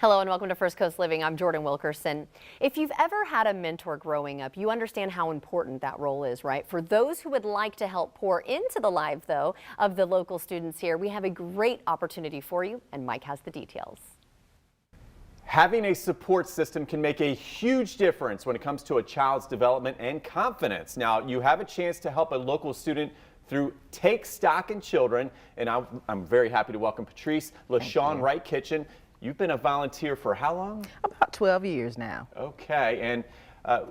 Hello and welcome to First Coast Living. I'm Jordan Wilkerson. If you've ever had a mentor growing up, you understand how important that role is, right? For those who would like to help pour into the lives, though, of the local students here, we have a great opportunity for you, and Mike has the details. Having a support system can make a huge difference when it comes to a child's development and confidence. Now, you have a chance to help a local student through Take Stock in Children, and I'm very happy to welcome Patrise Wright-Kitchen. You've been a volunteer for how long? About 12 years now. Okay, and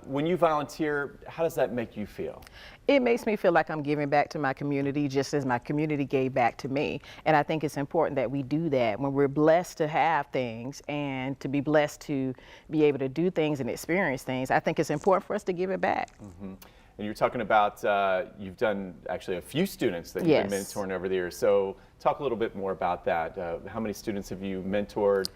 when you volunteer, how does that make you feel? It makes me feel like I'm giving back to my community just as my community gave back to me. And I think it's important that we do that when we're blessed to have things and to be blessed to be able to do things and experience things. I think it's important for us to give it back. Mm-hmm. And you're talking about, you've done actually a few students that you've been mentoring over the years. So talk a little bit more about that. How many students have you mentored?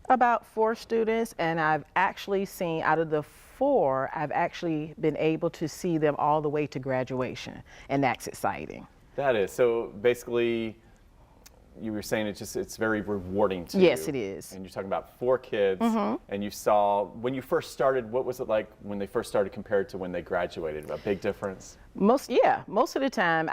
About 4 students, and I've actually seen, out of the 4, I've actually been able to see them all the way to graduation, and that's exciting. That is. So basically, you were saying it's very rewarding to you. Yes, it is. And you're talking about 4 kids, and you saw, when you first started, what was it like when they first started compared to when they graduated? A big difference? Most of the time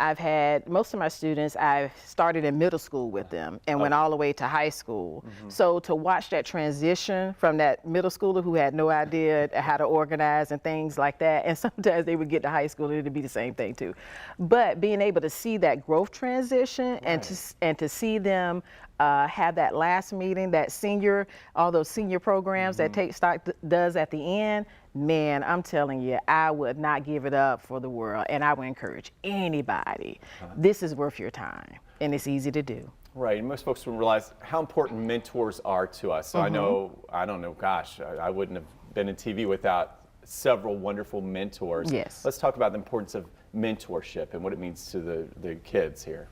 most of my students, I started in middle school with them and went all the way to high school. So to watch that transition from that middle schooler who had no idea how to organize and things like that, and sometimes they would get to high school and it'd be the same thing too. But being able to see that growth transition and to see them have that last meeting, all those senior programs that Take Stock does at the end, man, I'm telling you, I would not give it up for the world, and I would encourage anybody. This is worth your time, and it's easy to do. Right, and most folks don't realize how important mentors are to us. So I don't know, gosh, I wouldn't have been in TV without several wonderful mentors. Yes. Let's talk about the importance of mentorship and what it means to the kids here.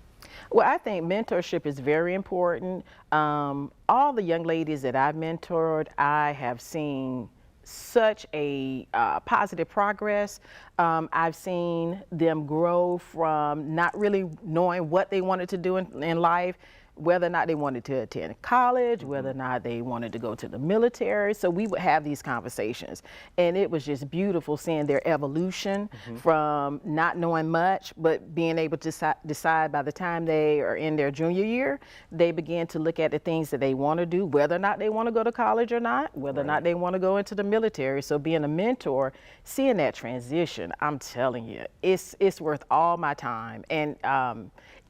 Well, I think mentorship is very important. All the young ladies that I've mentored, I have seen such a positive progress. I've seen them grow from not really knowing what they wanted to do in life, whether or not they wanted to attend college, whether or not they wanted to go to the military. So we would have these conversations, and it was just beautiful seeing their evolution from not knowing much, but being able to decide by the time they are in their junior year, they begin to look at the things that they want to do, whether or not they want to go to college or not, whether or not they want to go into the military. So being a mentor, seeing that transition, I'm telling you, it's worth all my time. And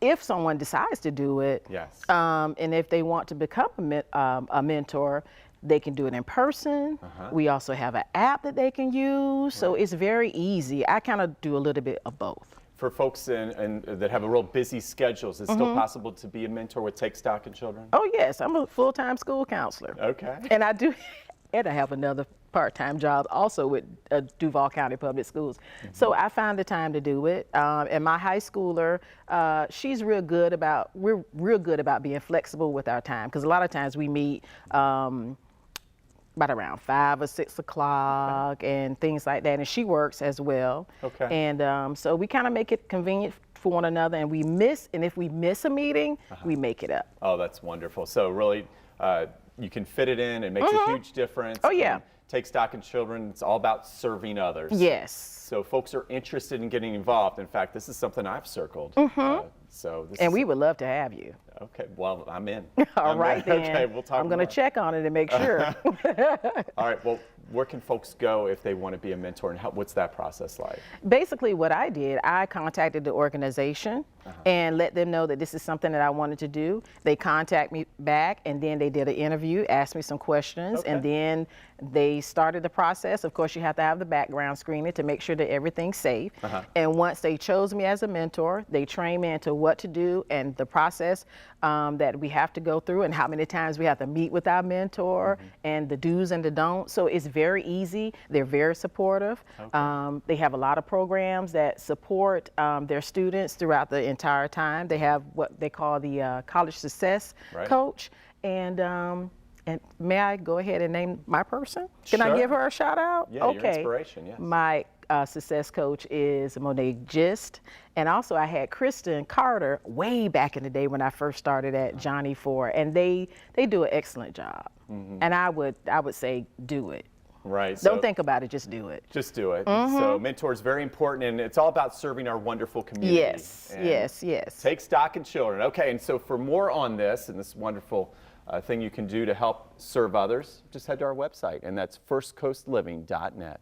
if someone decides to do it, and if they want to become a mentor, they can do it in person. We also have an app that they can use, so it's very easy. I kind of do a little bit of both. For folks that have a real busy schedule, is it still possible to be a mentor with Take Stock in Children? Oh yes, I'm a full-time school counselor. Okay. And I have another part-time job also with Duval County Public Schools. So I found the time to do it. And my high schooler, we're real good about being flexible with our time, because a lot of times we meet about around 5 or 6 o'clock and things like that. And she works as well. Okay. And so we kind of make it convenient for one another, and if we miss a meeting, we make it up. Oh, that's wonderful. So really, you can fit it in. It makes a huge difference. Oh yeah. Take Stock in Children, it's all about serving others. Yes. So folks are interested in getting involved. In fact, this is something I've circled. And we would love to have you. Okay, well, I'm in. All right, then. Okay, we'll talk. I'm going to check on it and make sure. All right, well, where can folks go if they want to be a mentor, and what's that process like? Basically, what I did, I contacted the organization and let them know that this is something that I wanted to do. They contacted me back, and then they did an interview, asked me some questions, and then they started the process. Of course, you have to have the background screening to make sure that everything's safe. And once they chose me as a mentor, they trained me into what to do and the process that we have to go through, and how many times we have to meet with our mentor, and the do's and the don'ts. So it's very easy. They're very supportive. They have a lot of programs that support their students throughout the entire time. They have what they call the College Success Coach. And may I go ahead and name my person? Can I give her a shout out? Yeah, your inspiration, yes. My success coach is Monet Gist. And also I had Kristen Carter way back in the day when I first started at Johnny 4, and they do an excellent job. And I would say do it. Right. Don't think about it, just do it. Just do it. So mentor is very important, and it's all about serving our wonderful community. Yes, yes. Take stock in children. Okay, and so for more on this and this wonderful thing you can do to help serve others, just head to our website, and that's firstcoastliving.net.